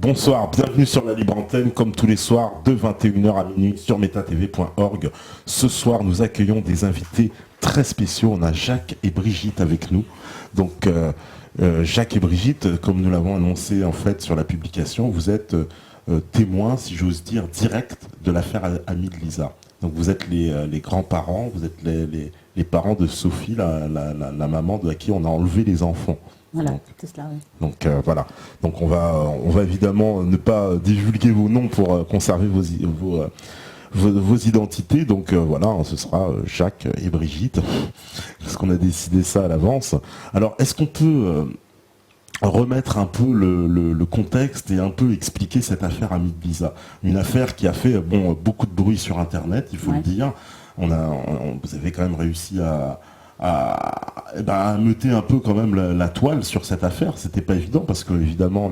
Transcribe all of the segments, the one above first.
Bonsoir, bienvenue sur la Libre Antenne, comme tous les soirs, de 21h à minuit sur metatv.org. Ce soir, nous accueillons des invités très spéciaux. On a Jacques et Brigitte avec nous. Donc, Jacques et Brigitte, comme nous l'avons annoncé en fait sur la publication, vous êtes témoins, si j'ose dire, directs de l'affaire Amis de Lisa. Donc, vous êtes les grands-parents, vous êtes les parents de Sophie, la maman de qui on a enlevé les enfants. Voilà, c'est cela, oui. Donc voilà. Donc on va évidemment ne pas divulguer vos noms pour conserver vos identités. Donc voilà, ce sera Jacques et Brigitte, parce qu'on a décidé ça à l'avance. Alors est-ce qu'on peut remettre un peu le contexte et un peu expliquer cette affaire Amis de Lisa, une affaire qui a fait beaucoup de bruit sur Internet, il faut le dire. Vous avez quand même réussi à meuter un peu quand même la toile sur cette affaire. C'était pas évident parce que évidemment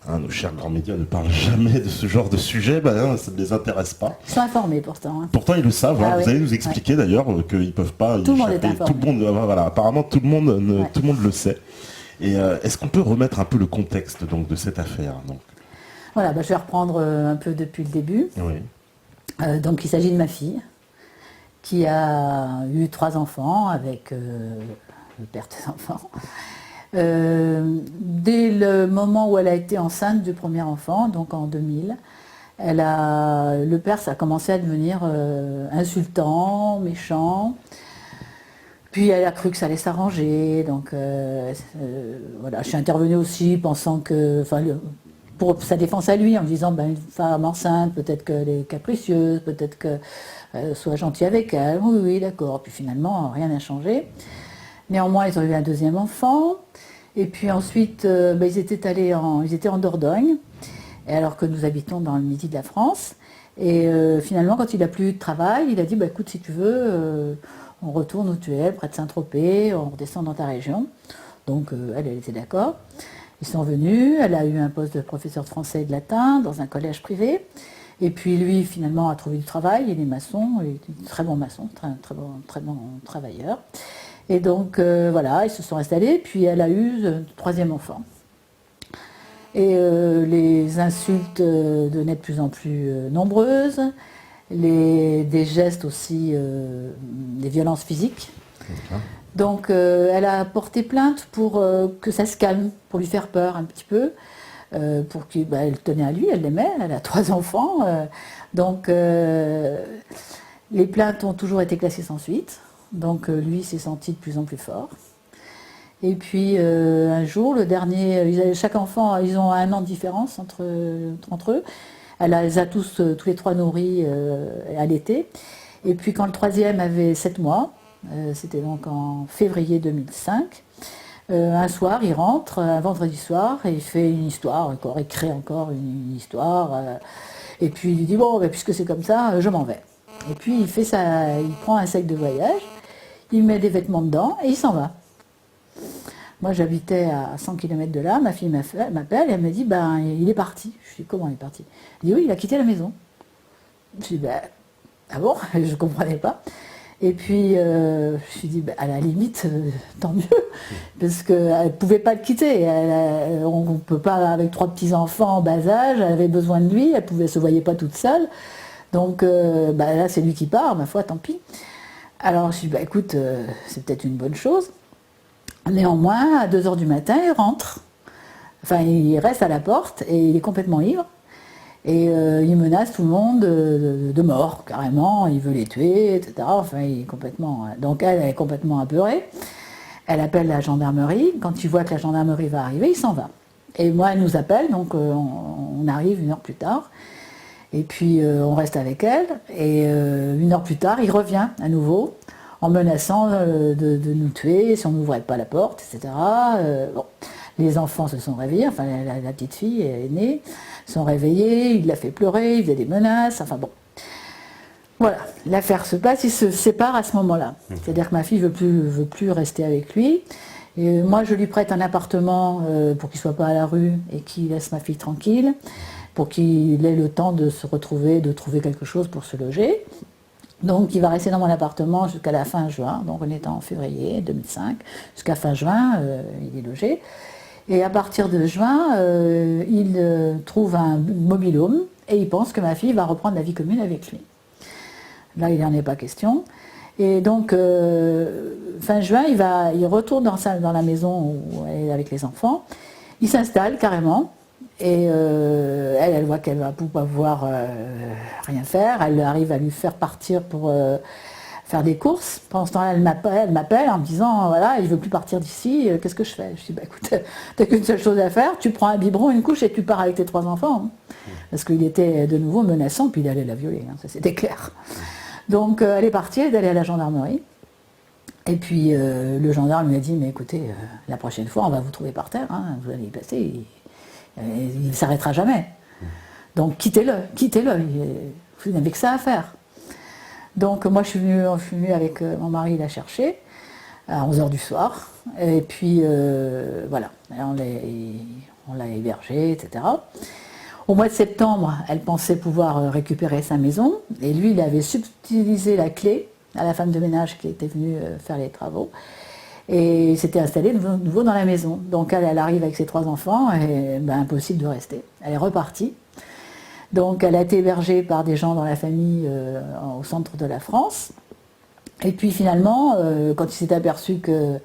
nos chers grands médias ne parlent jamais de ce genre de sujet, ça ne les intéresse pas. Ils sont informés pourtant. Pourtant ils le savent, Ah, vous oui. allez nous expliquer d'ailleurs qu'ils peuvent pas tout le monde est informé. Tout le monde, voilà, apparemment tout le monde le sait. Et est-ce qu'on peut remettre un peu le contexte donc de cette affaire donc. Voilà, je vais reprendre un peu depuis le début. Oui. Donc il s'agit de ma fille, qui a eu 3 enfants avec le père des enfants. Dès le moment où elle a été enceinte du premier enfant, donc en 2000, le père ça a commencé à devenir insultant, méchant. Puis elle a cru que ça allait s'arranger, donc voilà, je suis intervenue aussi pensant que, pour sa défense à lui, en me disant, une femme enceinte, peut-être qu'elle est capricieuse, peut-être que soit gentil avec elle, oui, d'accord. Puis finalement, rien n'a changé. Néanmoins, ils ont eu un deuxième enfant. Et puis ensuite, ils étaient en Dordogne, alors que nous habitons dans le midi de la France. Et finalement, quand il n'a plus eu de travail, il a dit, écoute, si tu veux, on retourne où tu es, près de Saint-Tropez, on redescend dans ta région. Donc elle était d'accord. Ils sont venus, elle a eu un poste de professeur de français et de latin dans un collège privé. Et puis lui, finalement, a trouvé du travail, il est maçon, il est un très bon maçon, très bon travailleur. Et donc, voilà, ils se sont installés, puis elle a eu le 3e enfant. Et les insultes devenaient de plus en plus nombreuses, des gestes aussi, des violences physiques. Donc, elle a porté plainte pour que ça se calme, pour lui faire peur un petit peu. Pour elle tenait à lui, elle l'aimait, elle a 3 enfants. Donc les plaintes ont toujours été classées sans suite. Donc lui s'est senti de plus en plus fort. Et puis un jour, le dernier, chaque enfant, ils ont 1 an de différence entre eux. Elle les a tous les 3 nourris à l'été. Et puis quand le 3e avait 7 mois, c'était donc en février 2005, un soir, il rentre, un vendredi soir, et il fait une histoire, il crée encore une histoire. Et puis il dit, puisque c'est comme ça, je m'en vais. Et puis il prend un sac de voyage, il met des vêtements dedans, et il s'en va. Moi, j'habitais à 100 km de là, ma fille m'appelle, et elle me dit, il est parti. Je dis, comment il est parti? Elle dit, oui, il a quitté la maison. Je dis, ah bon? Je ne comprenais pas. Et puis, je me suis dit, à la limite, tant mieux, parce qu'elle ne pouvait pas le quitter. On ne peut pas, avec 3 petits-enfants en bas âge, elle avait besoin de lui, elle ne se voyait pas toute seule. Donc, là, c'est lui qui part, ma foi, tant pis. Alors, je me suis dit, écoute, c'est peut-être une bonne chose. Néanmoins, à 2h du matin, il rentre. Enfin, il reste à la porte et il est complètement ivre. Et il menace tout le monde de mort, carrément, il veut les tuer, etc. Enfin, il est complètement... Donc elle est complètement apeurée. Elle appelle la gendarmerie. Quand il voit que la gendarmerie va arriver, il s'en va. Et moi, elle nous appelle, donc on arrive 1 heure plus tard. Et puis on reste avec elle. Et 1 heure plus tard, il revient à nouveau, en menaçant de nous tuer si on n'ouvrait pas la porte, etc. Les enfants se sont réveillés, enfin la petite fille aînée, sont réveillés, il l'a fait pleurer, il faisait des menaces, enfin bon. Voilà, l'affaire se passe, ils se séparent à ce moment-là. C'est-à-dire que ma fille veut plus rester avec lui. Et moi, je lui prête un appartement pour qu'il ne soit pas à la rue et qu'il laisse ma fille tranquille, pour qu'il ait le temps de se retrouver, de trouver quelque chose pour se loger. Donc il va rester dans mon appartement jusqu'à la fin juin, donc on est en février 2005, jusqu'à fin juin, il est logé. Et à partir de juin, il trouve un mobil-home et il pense que ma fille va reprendre la vie commune avec lui. Là, il n'en est pas question. Et donc, fin juin, il retourne dans la maison où elle est avec les enfants. Il s'installe carrément. Et elle voit qu'elle va pouvoir rien faire. Elle arrive à lui faire partir pour faire des courses. Pendant ce temps-là, elle m'appelle en me disant, voilà, je ne veux plus partir d'ici, qu'est-ce que je fais? Je dis, bah écoute, t'as qu'une seule chose à faire, tu prends un biberon, une couche et tu pars avec tes 3 enfants. Parce qu'il était de nouveau menaçant, puis il allait la violer, ça c'était clair. Donc elle est partie, elle est allée à la gendarmerie. Et puis le gendarme lui a dit, mais écoutez, la prochaine fois, on va vous trouver par terre, vous allez y passer, il ne s'arrêtera jamais. Donc quittez-le, vous n'avez que ça à faire. Donc moi je suis venue avec mon mari la chercher à 11h du soir. Et puis voilà, on l'a hébergée, etc. Au mois de septembre, elle pensait pouvoir récupérer sa maison. Et lui, il avait subtilisé la clé à la femme de ménage qui était venue faire les travaux. Et il s'était installé de nouveau dans la maison. Donc elle arrive avec ses 3 enfants et impossible de rester. Elle est repartie. Donc elle a été hébergée par des gens dans la famille au centre de la France. Et puis finalement, quand il s'est aperçu qu'elle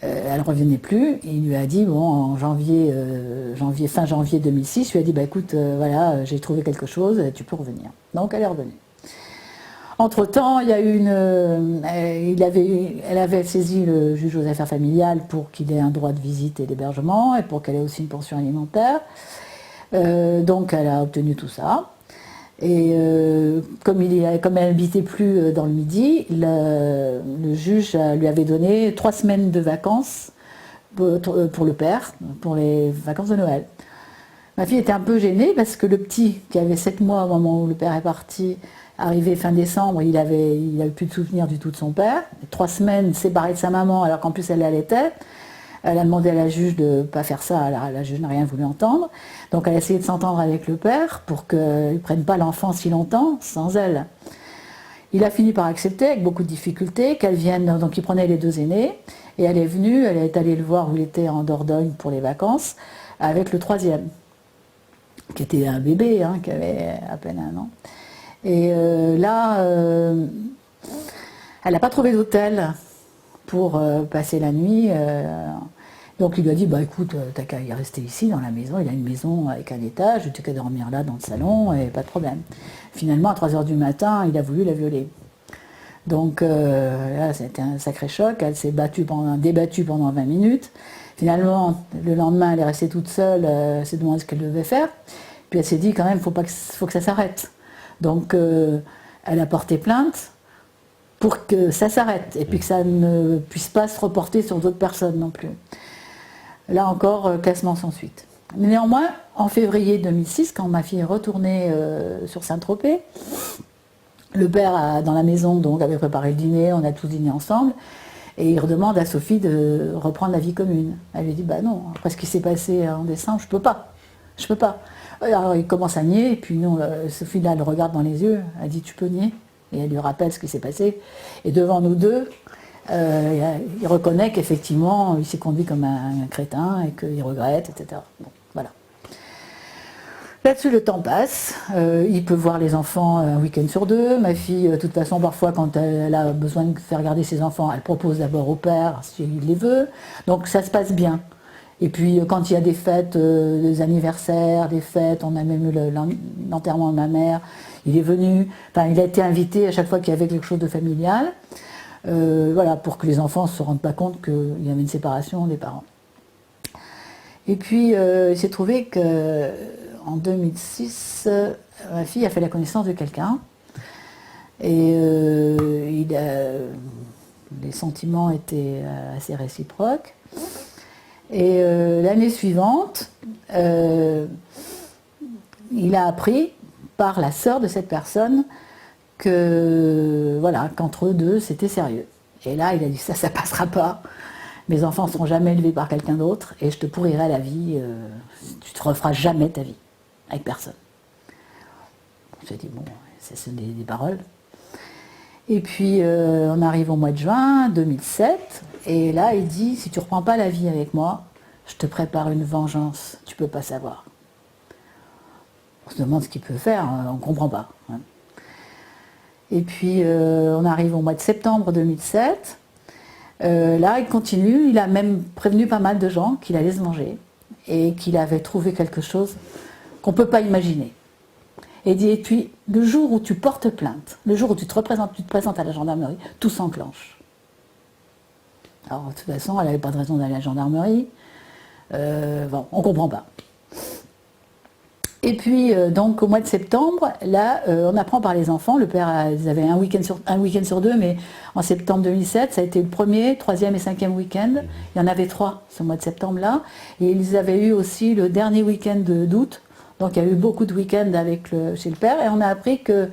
ne revenait plus, il lui a dit, bon, en fin janvier 2006, il lui a dit, bah écoute, voilà, j'ai trouvé quelque chose, tu peux revenir. Donc elle est revenue. Entre-temps, il y a elle avait saisi le juge aux affaires familiales pour qu'il ait un droit de visite et d'hébergement et pour qu'elle ait aussi une pension alimentaire. Donc elle a obtenu tout ça. Et comme elle n'habitait plus dans le Midi, le juge lui avait donné 3 semaines de vacances pour le père, pour les vacances de Noël. Ma fille était un peu gênée parce que le petit, qui avait 7 mois au moment où le père est parti, arrivé fin décembre, il avait plus de souvenir du tout de son père. 3 semaines séparées de sa maman alors qu'en plus elle l'allaitait. Elle a demandé à la juge de ne pas faire ça, la juge n'a rien voulu entendre. Donc elle a essayé de s'entendre avec le père pour qu'il ne prenne pas l'enfant si longtemps sans elle. Il a fini par accepter avec beaucoup de difficultés qu'elle vienne, donc il prenait les 2 aînés, et elle est venue, elle est allée le voir où il était en Dordogne pour les vacances, avec le 3e, qui était un bébé, qui avait à peine 1 an. Et là, elle n'a pas trouvé d'hôtel pour passer la nuit. Donc il lui a dit, bah écoute, t'as qu'à y rester ici dans la maison, il a une maison avec un étage, tu qu'à dormir là dans le salon et pas de problème. Finalement, à 3h du matin, il a voulu la violer. Donc là, c'était un sacré choc, elle s'est débattue pendant 20 minutes. Finalement, le lendemain, elle est restée toute seule, elle s'est demandé ce qu'elle devait faire. Puis elle s'est dit quand même, faut que ça s'arrête. Donc elle a porté plainte pour que ça s'arrête et puis que ça ne puisse pas se reporter sur d'autres personnes non plus. Là encore, classement sans suite. Mais néanmoins, en février 2006, quand ma fille est retournée sur Saint-Tropez, le père dans la maison donc, avait préparé le dîner, on a tous dîné ensemble, et il redemande à Sophie de reprendre la vie commune. Elle lui dit, bah non, après ce qui s'est passé en décembre, je peux pas. Alors il commence à nier, et puis non, Sophie là le regarde dans les yeux, elle dit, tu peux nier? Et elle lui rappelle ce qui s'est passé. Et devant nous deux, il reconnaît qu'effectivement, il s'est conduit comme un crétin et qu'il regrette, etc. Bon, voilà. Là-dessus, le temps passe. Il peut voir les enfants un week-end sur 2. Ma fille, de toute façon, parfois, quand elle a besoin de faire garder ses enfants, elle propose d'abord au père s'il les veut. Donc ça se passe bien. Et puis, quand il y a des fêtes, des anniversaires, des fêtes, on a même eu l'enterrement de ma mère, il est venu, enfin, il a été invité à chaque fois qu'il y avait quelque chose de familial, voilà, pour que les enfants ne se rendent pas compte qu'il y avait une séparation des parents. Et puis, il s'est trouvé qu'en 2006, ma fille a fait la connaissance de quelqu'un, et les sentiments étaient assez réciproques. Et l'année suivante, il a appris par la sœur de cette personne qu'entre eux deux, c'était sérieux. Et là, il a dit, ça passera pas. Mes enfants ne seront jamais élevés par quelqu'un d'autre et je te pourrirai la vie. Tu ne te referas jamais ta vie avec personne. Je dis, bon, c'est des paroles. Et puis, on arrive au mois de juin 2007, et là, il dit, si tu ne reprends pas la vie avec moi, je te prépare une vengeance, tu peux pas savoir. On se demande ce qu'il peut faire, on ne comprend pas. Hein. Et puis on arrive au mois de septembre 2007. Là, il continue, il a même prévenu pas mal de gens qu'il allait se venger et qu'il avait trouvé quelque chose qu'on ne peut pas imaginer. Et il dit, et puis, le jour où tu portes plainte, le jour où tu te présentes à la gendarmerie, tout s'enclenche. Alors, de toute façon, elle n'avait pas de raison d'aller à la gendarmerie. Bon, on ne comprend pas. Et puis, donc, au mois de septembre, là, on apprend par les enfants, le père, ils avaient un week-end sur deux, mais en septembre 2007, ça a été le premier, troisième et cinquième week-end. Il y en avait 3 ce mois de septembre-là. Et ils avaient eu aussi le dernier week-end d'août. Donc, il y a eu beaucoup de week-ends chez le père. Et on a appris que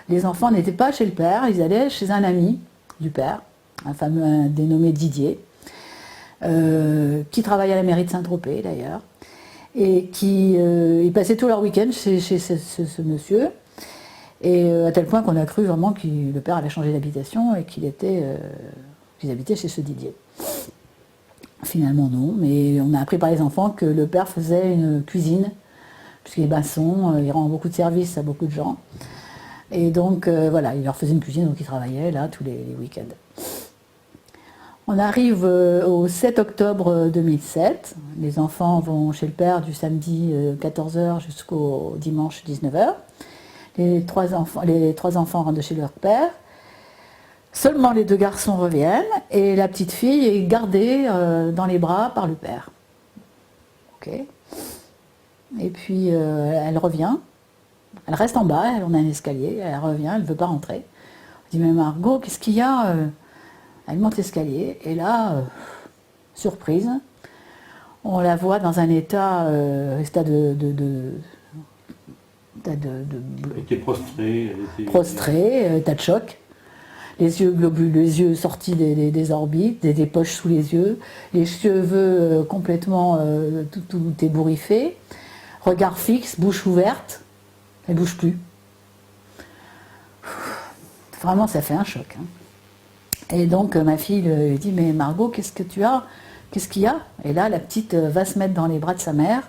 les enfants n'étaient pas chez le père, ils allaient chez un ami du père, un dénommé Didier, qui travaille à la mairie de Saint-Tropez, d'ailleurs. Et ils passaient tout leur week-end chez ce monsieur, et à tel point qu'on a cru vraiment que le père avait changé d'habitation et qu'ils habitaient chez ce Didier. Finalement non, mais on a appris par les enfants que le père faisait une cuisine, puisqu'il est maçon, il rend beaucoup de services à beaucoup de gens, et donc voilà, il leur faisait une cuisine, donc ils travaillaient là tous les week-ends. On arrive au 7 octobre 2007. Les enfants vont chez le père du samedi 14h jusqu'au dimanche 19h. Les trois enfants rentrent chez leur père. Seulement les 2 garçons reviennent et la petite fille est gardée dans les bras par le père. Ok. Et puis elle revient. Elle reste en bas, on a un escalier, elle revient, elle ne veut pas rentrer. On dit, mais Margot, qu'est-ce qu'il y a Elle monte l'escalier et là, surprise, on la voit dans un état de Elle était prostrée. état de choc. Les yeux sortis des orbites, des poches sous les yeux, les cheveux complètement tout ébouriffés, regard fixe, bouche ouverte, elle ne bouge plus. Vraiment, ça fait un choc. Hein. Et donc ma fille lui dit, mais Margot, qu'est-ce que tu as? Qu'est-ce qu'il y a? Et là, la petite va se mettre dans les bras de sa mère.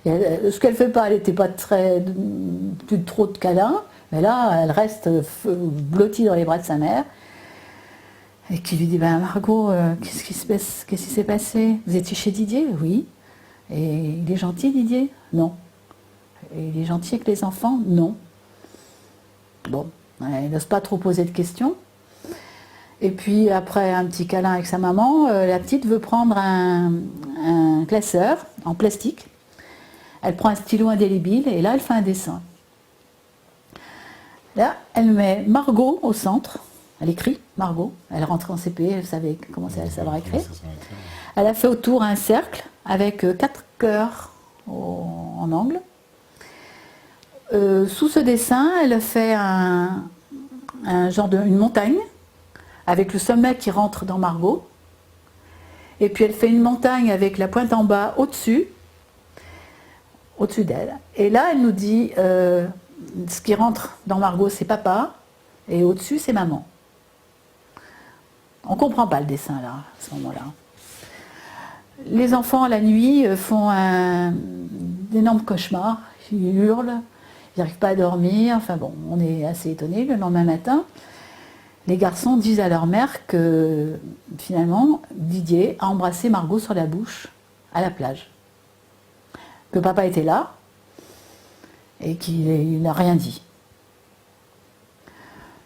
Et ce qu'elle ne fait pas, elle n'était pas plus trop de câlins, mais là, elle reste blottie dans les bras de sa mère. Et qui lui dit, ben Margot, qu'est-ce qui s'est passé? Vous étiez chez Didier? Oui. Et il est gentil, Didier? Non. Et il est gentil avec les enfants? Non. Bon, elle n'ose pas trop poser de questions. Et puis après un petit câlin avec sa maman, la petite veut prendre un classeur en plastique. Elle prend un stylo indélébile et là elle fait un dessin. Là elle met Margot au centre, elle écrit Margot, elle est rentrée en CP, elle savait comment ça allait savoir écrire. Elle a fait autour un cercle avec 4 cœurs en angle. Sous ce dessin, elle a fait une montagne, avec le sommet qui rentre dans Margot. Et puis elle fait une montagne avec la pointe en bas au-dessus d'elle. Et là, elle nous dit, ce qui rentre dans Margot, c'est papa, et au-dessus, c'est maman. On ne comprend pas le dessin, là, à ce moment-là. Les enfants, la nuit, font un énorme cauchemar. Ils hurlent, ils n'arrivent pas à dormir. Enfin bon, on est assez étonnés. Le lendemain matin, les garçons disent à leur mère que, finalement, Didier a embrassé Margot sur la bouche à la plage. Que papa était là et qu'il n'a rien dit.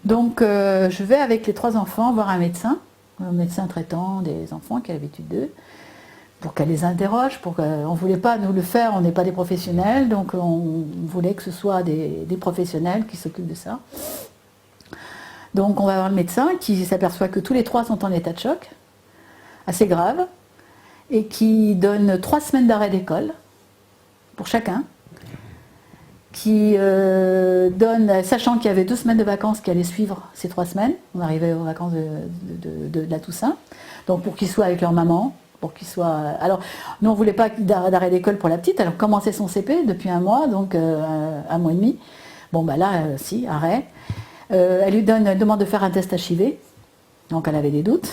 Donc, je vais avec les 3 enfants voir un médecin traitant des enfants qui a l'habitude d'eux, pour qu'elle les interroge. On ne voulait pas nous le faire, on n'est pas des professionnels, donc on voulait que ce soit des professionnels qui s'occupent de ça. Donc on va voir le médecin qui s'aperçoit que tous les 3 sont en état de choc, assez grave, et qui donne 3 semaines d'arrêt d'école pour chacun, qui donne, sachant qu'il y avait 2 semaines de vacances qui allaient suivre ces 3 semaines, on arrivait aux vacances de la Toussaint, donc pour qu'ils soient avec leur maman, pour qu'ils soient... Alors, nous on ne voulait pas d'arrêt d'école pour la petite, elle a commencé son CP depuis 1 mois, donc 1 mois et demi. Bon bah là, si, arrêt. Elle lui demande de faire un test HIV, donc elle avait des doutes.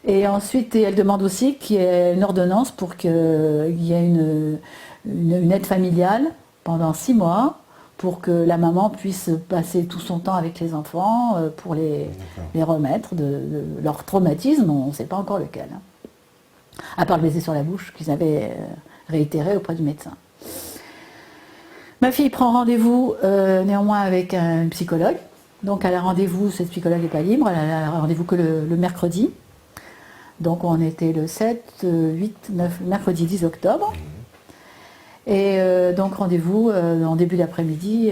Et ensuite, elle demande aussi qu'il y ait une ordonnance pour qu'il y ait une aide familiale pendant 6 mois pour que la maman puisse passer tout son temps avec les enfants pour les remettre de leur traumatisme, on ne sait pas encore lequel. À part le baiser sur la bouche qu'ils avaient réitéré auprès du médecin. Ma fille prend rendez-vous néanmoins avec un psychologue. Donc elle a rendez-vous, cette psychologue n'est pas libre, elle a rendez-vous que le mercredi. Donc on était le 7, 8, 9, mercredi 10 octobre. Et donc rendez-vous en début d'après-midi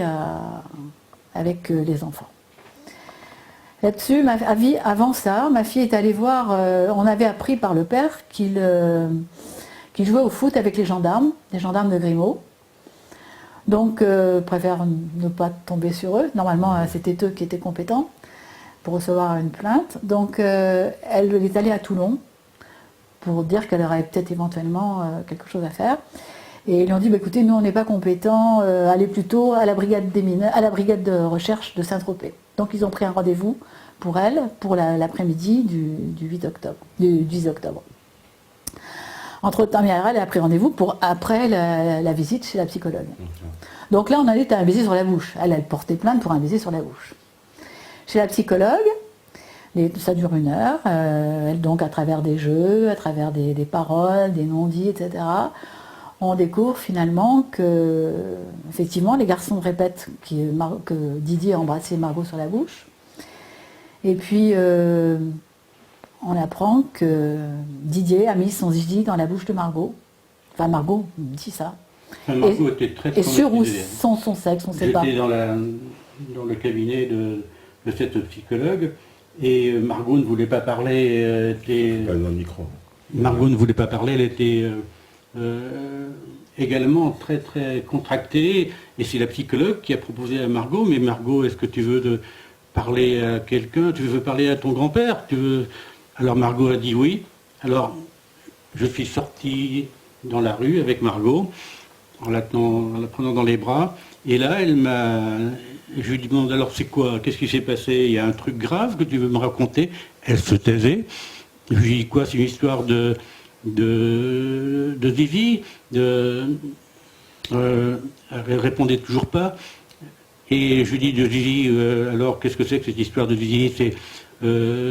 avec les enfants. Là-dessus, avant ça, ma fille est allée voir, on avait appris par le père qu'il jouait au foot avec les gendarmes de Grimaud. Donc préfère ne pas tomber sur eux. Normalement, c'était eux qui étaient compétents pour recevoir une plainte. Donc elle est allée à Toulon pour dire qu'elle aurait peut-être éventuellement quelque chose à faire. Et ils lui ont dit, bah, écoutez, nous on n'est pas compétents, allez plutôt à la brigade des mineurs, à la brigade de recherche de Saint-Tropez. Donc ils ont pris un rendez-vous pour elle, pour l'après-midi du 8 octobre, du 10 octobre. Entre-temps, elle a pris rendez-vous pour après la visite chez la psychologue. Donc là, on allait à un baiser sur la bouche. Elle portait plainte pour un baiser sur la bouche. Chez la psychologue, ça dure 1 heure, donc à travers des jeux, à travers des paroles, des non-dits, etc., on découvre finalement que, effectivement, les garçons répètent que Didier a embrassé Margot sur la bouche. Et puis, on apprend que Didier a mis son zizi dans la bouche de Margot. Enfin, Margot dit ça. Enfin, Margot était très et sur où son sexe, on ne sait pas. J'étais dans le cabinet de cette psychologue et Margot ne voulait pas parler. Pas dans le micro. Margot ne voulait pas parler, elle était également très très contractée. Et c'est la psychologue qui a proposé à Margot, mais Margot, est-ce que tu veux parler à quelqu'un? Tu veux parler à ton grand-père? Alors Margot a dit oui. Alors je suis sorti dans la rue avec Margot, en la prenant dans les bras. Et là, je lui demande, alors c'est quoi? Qu'est-ce qui s'est passé? Il y a un truc grave que tu veux me raconter? Elle se taisait. Je lui dis quoi? C'est une histoire de Zizi. Elle répondait toujours pas. Et je lui dis de Zizi, alors qu'est-ce que c'est que cette histoire de Zizi? C'est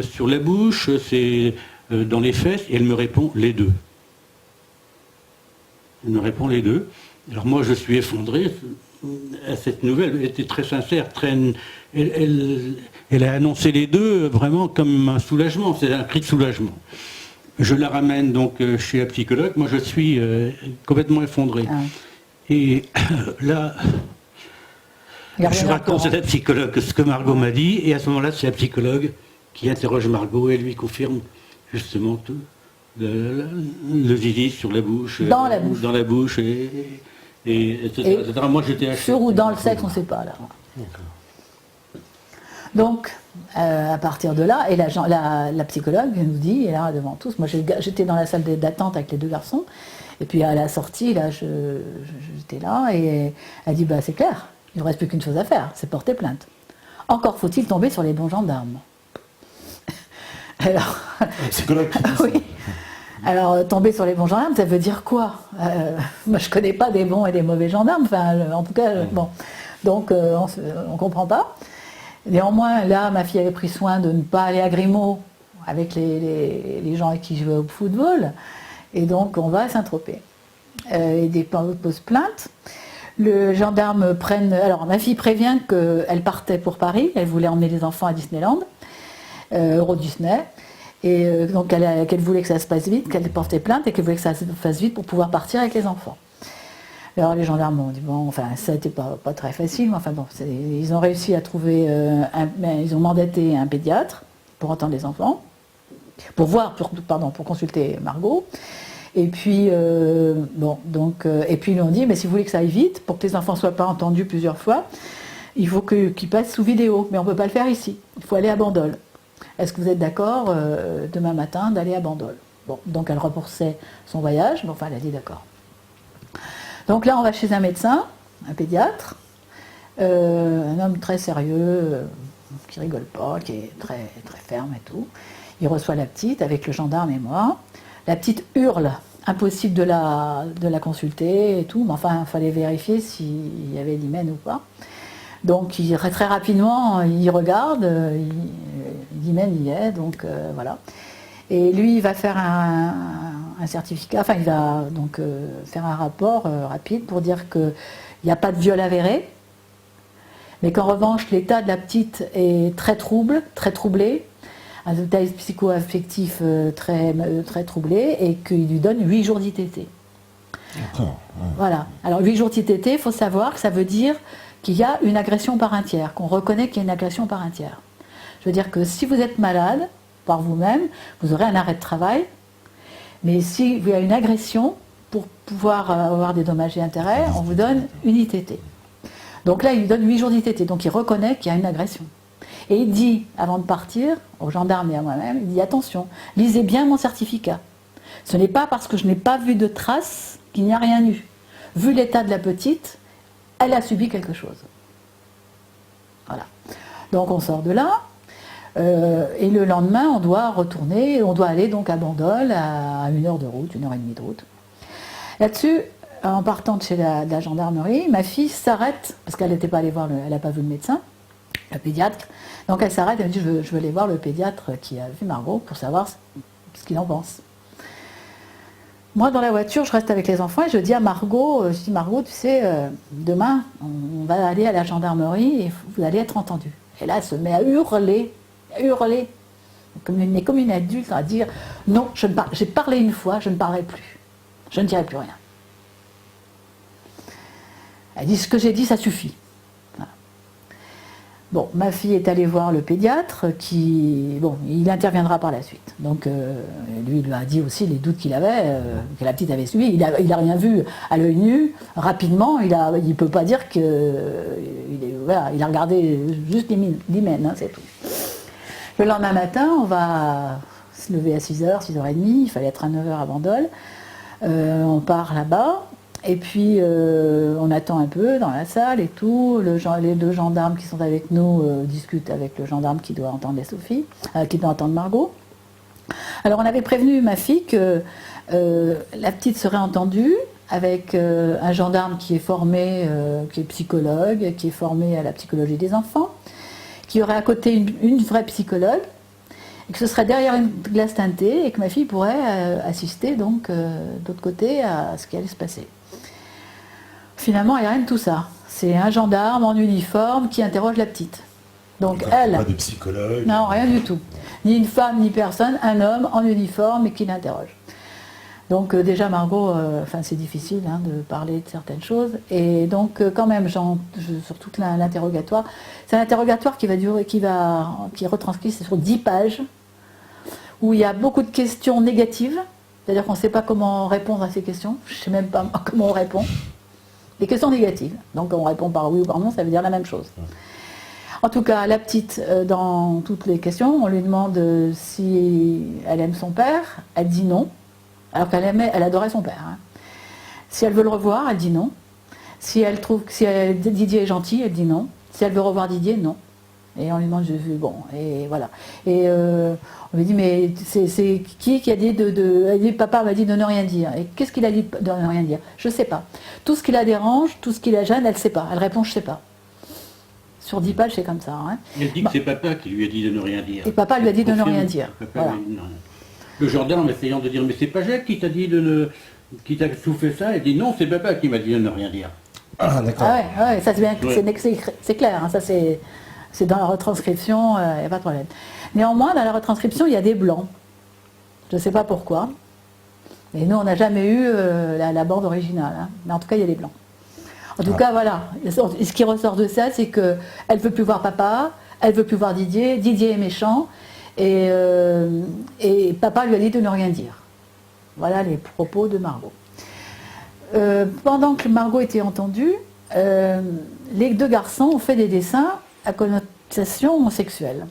sur la bouche, c'est dans les fesses, et elle me répond les deux. Elle me répond les deux. Alors moi je suis effondré à cette nouvelle, elle était très sincère, elle a annoncé les deux vraiment comme un soulagement, c'est un cri de soulagement. Je la ramène donc chez la psychologue, moi je suis complètement effondré. Ah. Et là, je raconte à la psychologue ce que Margot m'a dit, et à ce moment-là c'est la psychologue qui interroge Margot et lui confirme justement tout. Le zizi sur la bouche. Dans la bouche. Dans la bouche, etc. Moi j'étais acheté. Sur ou dans le sexe, on ne sait pas là. Donc, à partir de là, et la psychologue nous dit, et là devant tous, moi j'étais dans la salle d'attente avec les 2 garçons, et puis à la sortie, là j'étais là, et elle dit, bah c'est clair, il ne reste plus qu'une chose à faire, c'est porter plainte. Encore faut-il tomber sur les bons gendarmes. Alors, psychologue. Oui. Alors, tomber sur les bons gendarmes, ça veut dire quoi? Moi, je ne connais pas des bons et des mauvais gendarmes. Enfin, en tout cas, bon. Donc, on ne comprend pas. Néanmoins, là, ma fille avait pris soin de ne pas aller à Grimaud avec les gens avec qui je jouais au football. Et donc, on va à Saint-Tropez. Et des pose plainte. Le gendarme alors, ma fille prévient qu'elle partait pour Paris. Elle voulait emmener les enfants à Disneyland. Euro Disney, et donc qu'elle voulait que ça se passe vite, qu'elle portait plainte et qu'elle voulait que ça se fasse vite pour pouvoir partir avec les enfants. Alors les gendarmes ont dit, bon, enfin ça n'était pas très facile, mais enfin bon, ils ont réussi à trouver, ils ont mandaté un pédiatre pour entendre les enfants, pour consulter Margot, et puis, et puis ils lui ont dit, mais si vous voulez que ça aille vite, pour que les enfants ne soient pas entendus plusieurs fois, il faut qu'ils passent sous vidéo, mais on ne peut pas le faire ici, il faut aller à Bandol. Est-ce que vous êtes d'accord demain matin d'aller à Bandol? Bon, donc elle repoussait son voyage, mais enfin elle a dit d'accord. Donc là on va chez un médecin, un pédiatre, un homme très sérieux, qui rigole pas, qui est très, très ferme et tout. Il reçoit la petite avec le gendarme et moi. La petite hurle, impossible de la consulter et tout, mais enfin, il fallait vérifier s'il y avait l'hymen ou pas. Donc très rapidement, il regarde, l'hymen y est, donc voilà. Et lui, il va faire un certificat, enfin il va donc faire un rapport rapide pour dire qu'il n'y a pas de viol avéré, mais qu'en revanche, l'état de la petite est très troublé, un état psycho-affectif très troublé, et qu'il lui donne 8 jours d'ITT. D'accord. Ouais. Voilà. Alors 8 jours d'ITT, il faut savoir que ça veut dire qu'il y a une agression par un tiers, qu'on reconnaît qu'il y a une agression par un tiers. Je veux dire que si vous êtes malade par vous-même, vous aurez un arrêt de travail, mais s'il y a une agression, pour pouvoir avoir des dommages et intérêts, on vous donne une ITT. Donc là, il lui donne 8 jours d'ITT, donc il reconnaît qu'il y a une agression. Et il dit, avant de partir, aux gendarmes et à moi-même, il dit attention, lisez bien mon certificat. Ce n'est pas parce que je n'ai pas vu de traces qu'il n'y a rien eu. Vu l'état de la petite, elle a subi quelque chose. Voilà. Donc on sort de là, et le lendemain, on doit retourner, on doit aller donc à Bandol, à 1 heure de route, 1h30 de route. Là-dessus, en partant de chez la gendarmerie, ma fille s'arrête, parce qu'elle n'était pas allée voir, elle n'a pas vu le médecin, le pédiatre. Donc elle s'arrête, elle me dit je veux aller voir le pédiatre qui a vu Margot pour savoir ce qu'il en pense. Moi, dans la voiture, je reste avec les enfants et je dis à Margot, tu sais, demain, on va aller à la gendarmerie et vous allez être entendu. Et là, elle se met à hurler, comme une adulte, à dire non, j'ai parlé une fois, je ne parlerai plus, je ne dirai plus rien. Elle dit ce que j'ai dit, ça suffit. Voilà. Bon, ma fille est allée voir le pédiatre il interviendra par la suite. Donc lui, il lui a dit aussi les doutes qu'il avait, que la petite avait subi. Il a rien vu à l'œil nu, rapidement, il ne peut pas dire qu'il il a regardé juste l'hymen, hein, c'est tout. Le lendemain matin, on va se lever à 6h, 6h30, il fallait être à 9h à Bandol. On part là-bas. Et puis on attend un peu dans la salle et tout. Les 2 gendarmes qui sont avec nous discutent avec le gendarme qui doit entendre qui doit entendre Margot. Alors on avait prévenu ma fille que la petite serait entendue avec un gendarme qui est formé, qui est psychologue, qui est formé à la psychologie des enfants, qui aurait à côté une vraie psychologue, et que ce serait derrière une glace teintée et que ma fille pourrait assister donc de l'autre côté à ce qui allait se passer. Finalement, il n'y a rien de tout ça. C'est un gendarme en uniforme qui interroge la petite. Donc elle... Pas de psychologue. Non, rien du tout. Ni une femme, ni personne, un homme en uniforme et qui l'interroge. Donc déjà, Margot, c'est difficile de parler de certaines choses. Et donc quand même, sur tout l'interrogatoire, c'est un interrogatoire qui est retranscrit sur 10 pages, où il y a beaucoup de questions négatives. C'est-à-dire qu'on ne sait pas comment répondre à ces questions. Je ne sais même pas comment on répond. Des questions négatives. Donc on répond par oui ou par non, ça veut dire la même chose. En tout cas, la petite, dans toutes les questions, on lui demande si elle aime son père, elle dit non, alors elle adorait son père. Hein. Si elle veut le revoir, elle dit non. Si Didier est gentil, elle dit non. Si elle veut revoir Didier, non. Et on lui demande, bon, et voilà. Et on lui dit, mais c'est qui a dit elle dit, papa m'a dit de ne rien dire. Et qu'est-ce qu'il a dit de ne rien dire? Je ne sais pas. Tout ce qui la dérange, tout ce qui la gêne, elle ne sait pas. Elle répond, je ne sais pas. Sur 10 pages, c'est comme ça. Hein. Elle dit que c'est papa qui lui a dit de ne rien dire. Et papa lui a dit de ne rien dire. Voilà. Le gendarme essayant de dire, mais c'est pas Jacques qui t'a dit qui t'a soufflé ça, elle dit non, c'est papa qui m'a dit de ne rien dire. Ah, d'accord. Ah ouais, ça c'est clair, hein, ça c'est dans la retranscription, il n'y a pas de problème. Néanmoins, dans la retranscription, il y a des blancs. Je ne sais pas pourquoi. Mais nous, on n'a jamais eu la bande originale. Hein. Mais en tout cas, il y a des blancs. En tout cas, voilà. Ce qui ressort de ça, c'est qu'elle ne veut plus voir papa, elle ne veut plus voir Didier. Didier est méchant. Et papa lui a dit de ne rien dire. Voilà les propos de Margot. Pendant que Margot était entendue, les 2 garçons ont fait des dessins à connotation sexuelle.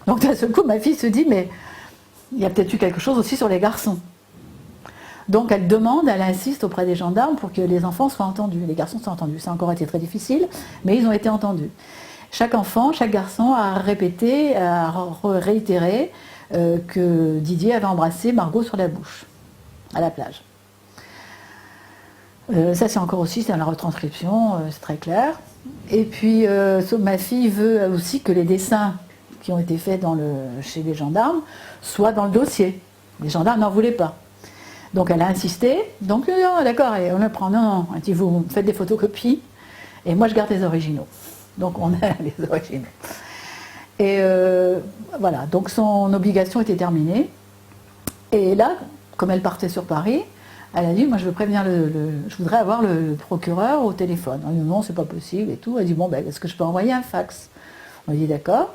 Donc d'un seul coup, ma fille se dit, mais il y a peut-être eu quelque chose aussi sur les garçons. Donc elle insiste auprès des gendarmes pour que les enfants soient entendus, les garçons soient entendus. Ça a encore été très difficile, mais ils ont été entendus. Chaque garçon a répété, a réitéré que Didier avait embrassé Margot sur la bouche, à la plage. Ça c'est encore aussi, c'est dans la retranscription, c'est très clair. Et puis ma fille veut aussi que les dessins qui ont été faits chez les gendarmes soient dans le dossier. Les gendarmes n'en voulaient pas. Donc elle a insisté, donc d'accord, et on le prend, non, elle dit vous faites des photocopies, et moi je garde les originaux. Donc on a les originaux. Et voilà, donc son obligation était terminée. Et là, comme elle partait sur Paris, elle a dit, moi je veux prévenir je voudrais avoir le procureur au téléphone. On lui dit non, c'est pas possible et tout. Elle dit, bon, ben, est-ce que je peux envoyer un fax? On lui dit d'accord.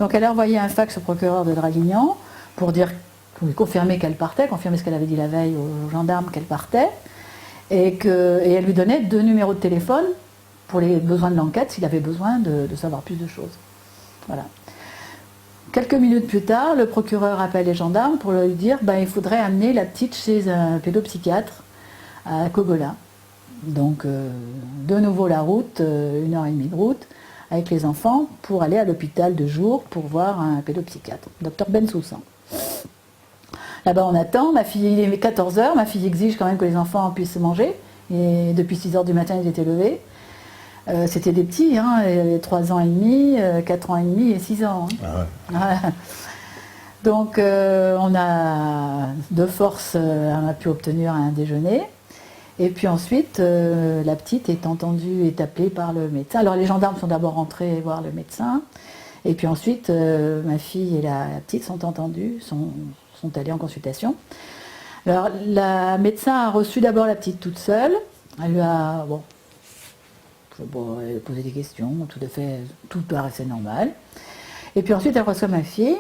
Donc elle a envoyé un fax au procureur de Draguignan pour lui confirmer qu'elle partait, confirmer ce qu'elle avait dit la veille aux gendarmes qu'elle partait, et elle lui donnait 2 numéros de téléphone pour les besoins de l'enquête, s'il avait besoin de savoir plus de choses. Voilà. Quelques minutes plus tard, le procureur appelle les gendarmes pour lui dire il faudrait amener la petite chez un pédopsychiatre à Cogolin. Donc, de nouveau la route, 1h30 de route, avec les enfants, pour aller à l'hôpital de jour pour voir un pédopsychiatre, Dr Bensoussan. Là-bas, on attend. Ma fille, il est 14h, ma fille exige quand même que les enfants puissent manger. Et depuis 6h du matin, ils étaient levés. C'était des petits, 3 ans et demi, 4 ans et demi et 6 ans. Ah ouais. Donc on a de force, on a pu obtenir un déjeuner. Et puis ensuite, la petite est entendue, est appelée par le médecin. Alors les gendarmes sont d'abord rentrés voir le médecin. Et puis ensuite, ma fille et la petite sont entendues, sont allées en consultation. Alors la médecin a reçu d'abord la petite toute seule. Elle lui a... elle posait des questions, tout paraissait normal. Et puis ensuite, elle reçoit ma fille,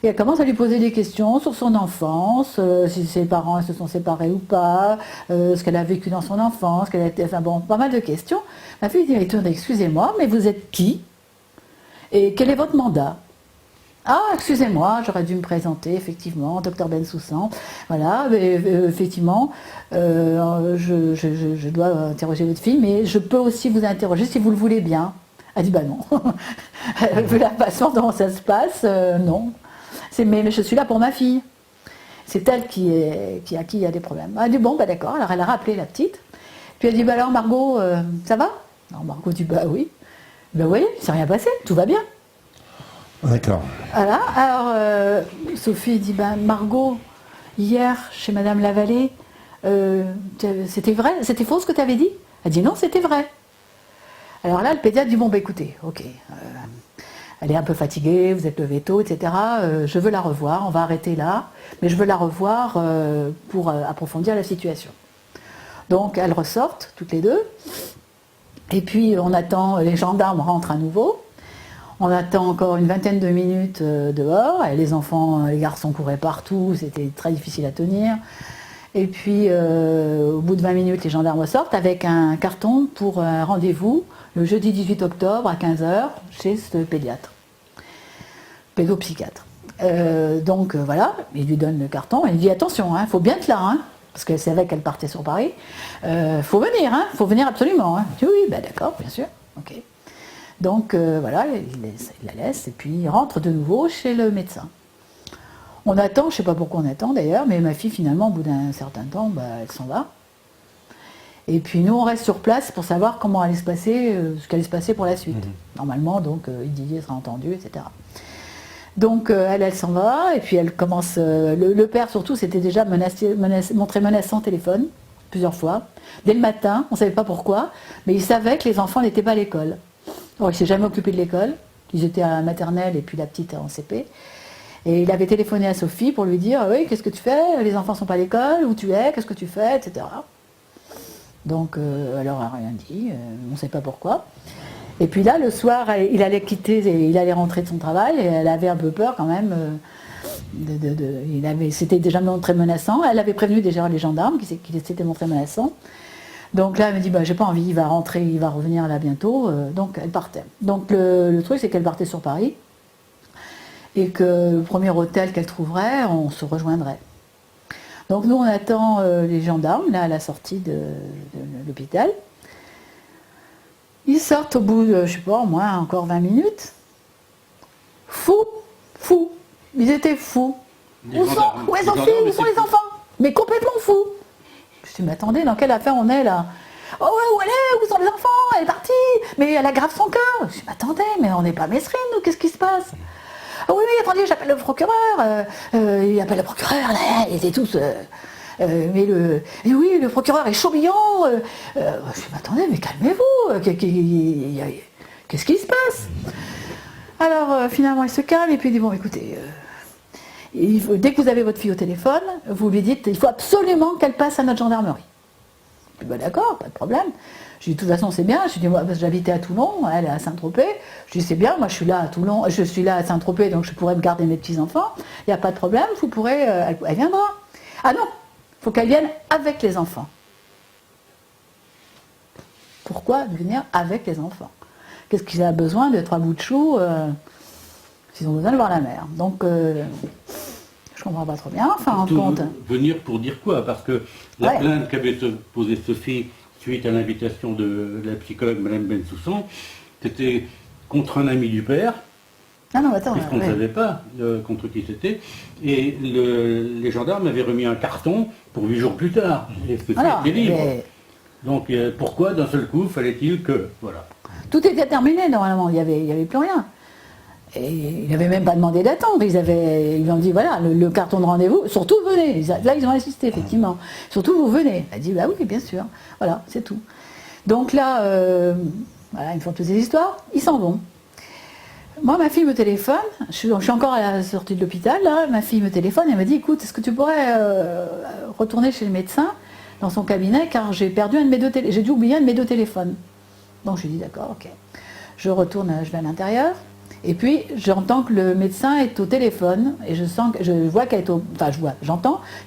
et elle commence à lui poser des questions sur son enfance, si ses parents se sont séparés ou pas, ce qu'elle a vécu dans son enfance, pas mal de questions. Ma fille dit, excusez-moi, mais vous êtes qui? Et quel est votre mandat? Ah, excusez-moi, j'aurais dû me présenter, effectivement, Dr Bensoussan. Voilà, effectivement, je dois interroger votre fille, mais je peux aussi vous interroger si vous le voulez bien. Elle dit, non. Vu la façon dont ça se passe, non. Mais je suis là pour ma fille. C'est elle qui a des problèmes. Elle dit, bon, d'accord. Alors elle a rappelé la petite. Puis elle dit, alors Margot, ça va? Alors Margot dit, oui. Oui, il ne s'est rien passé, tout va bien. D'accord. Voilà, alors Sophie dit, Margot, hier, chez Madame Lavallée, c'était vrai, c'était faux ce que tu avais dit? Elle dit non, c'était vrai. Alors là, le pédiatre dit, écoutez, ok, elle est un peu fatiguée, vous êtes levé tôt, etc. Je veux la revoir, on va arrêter là, mais je veux la revoir pour approfondir la situation. Donc elles ressortent, toutes les deux, et puis on attend, les gendarmes rentrent à nouveau. On attend encore une vingtaine de minutes dehors, et les enfants, les garçons couraient partout, c'était très difficile à tenir. Et puis, au bout de 20 minutes, les gendarmes sortent avec un carton pour un rendez-vous le jeudi 18 octobre à 15h chez ce pédiatre, pédopsychiatre. Donc voilà, il lui donne le carton, et il dit attention, il faut bien être là, parce qu'elle savait qu'elle partait sur Paris. Faut venir absolument. Je dis oui, d'accord, bien sûr, ok. Donc voilà, il la laisse et puis il rentre de nouveau chez le médecin. On attend, je ne sais pas pourquoi on attend d'ailleurs, mais ma fille finalement au bout d'un certain temps, elle s'en va. Et puis nous on reste sur place pour savoir comment allait se passer, ce qu'allait se passer pour la suite. Normalement donc Didier sera entendu, etc. Donc elle s'en va et puis elle commence, le père surtout s'était déjà montré menaçant au téléphone plusieurs fois. Dès le matin, on ne savait pas pourquoi, mais il savait que les enfants n'étaient pas à l'école. Alors, il ne s'est jamais occupé de l'école, ils étaient à la maternelle et puis la petite en CP. Et il avait téléphoné à Sophie pour lui dire « Oui, qu'est-ce que tu fais? Les enfants ne sont pas à l'école, où tu es? Qu'est-ce que tu fais ?» etc. Donc, elle n'a rien dit, on ne sait pas pourquoi. Et puis là, le soir, il allait quitter, il allait rentrer de son travail, et elle avait un peu peur quand même. C'était déjà montré menaçant. Elle avait prévenu déjà les gendarmes qu'il s'était montré menaçant. Donc là, elle me dit, j'ai pas envie, il va rentrer, il va revenir là bientôt. Donc elle partait. Donc le truc, c'est qu'elle partait sur Paris et que le premier hôtel qu'elle trouverait, on se rejoindrait. Donc nous, on attend les gendarmes, là, à la sortie de l'hôpital. Ils sortent au bout de, je sais pas, au moins encore 20 minutes. Fou. Ils étaient fous. Les Où sont gendarmes. Où est Les Sophie gendarmes Où sont étaient les enfants? Mais complètement fous. Je me suis dit, mais attendez, dans quelle affaire on est là? Oh ouais, où elle est? Où sont les enfants? Elle est partie. Mais elle aggrave son cœur. Je me suis dit, mais attendez, mais on n'est pas Mesrine, nous, qu'est-ce qui se passe? Ah oui, oui, attendez, j'appelle le procureur. Il appelle le procureur, là, ils étaient tous... et oui, le procureur est chaud bouillant. Je me suis dit, mais attendez, mais calmez-vous. Qu'est-ce qui se passe? Alors, finalement, il se calme et puis il dit, bon, écoutez... dès que vous avez votre fille au téléphone, vous lui dites il faut absolument qu'elle passe à notre gendarmerie. Je dis, bah, d'accord, pas de problème. Je dis de toute façon c'est bien. Je dis moi j'habitais à Toulon, elle est à Saint-Tropez. Je dis c'est bien, moi je suis là à Toulon, je suis là à Saint-Tropez donc je pourrais me garder mes petits enfants. Il n'y a pas de problème, vous pourrez, elle viendra. Ah non, il faut qu'elle vienne avec les enfants. Pourquoi venir avec les enfants? Qu'est-ce qu'il a besoin de 3 bouts de chou s'ils ont besoin de voir la mer? Donc, je comprends pas trop bien, enfin, en compte. Venir pour dire quoi? Parce que la Ouais. plainte qu'avait posée Sophie suite à l'invitation de la psychologue Madame Bensoussan, c'était contre un ami du père, Ah non, attends. puisqu'on ne ouais. savait pas contre qui c'était, et les gendarmes avaient remis un carton pour 8 jours plus tard. Et Sophie Alors, était libre. mais Donc pourquoi d'un seul coup fallait-il que... Voilà. tout était terminé normalement, il y avait plus rien. Et ils n'avaient même pas demandé d'attendre, ils lui ont dit voilà, le carton de rendez-vous, surtout venez. Là ils ont insisté effectivement, surtout vous venez. Elle a dit bah oui, bien sûr, voilà, c'est tout. Donc là, voilà, ils me font toutes ces histoires, ils s'en vont. Moi, ma fille me téléphone, je suis encore à la sortie de l'hôpital, là, ma fille me téléphone, elle me dit écoute, est-ce que tu pourrais retourner chez le médecin dans son cabinet car j'ai perdu j'ai dû oublier un de mes 2 téléphones. Donc je lui dis d'accord, ok. Je retourne, je vais à l'intérieur. Et puis j'entends que le médecin est au téléphone et j'entends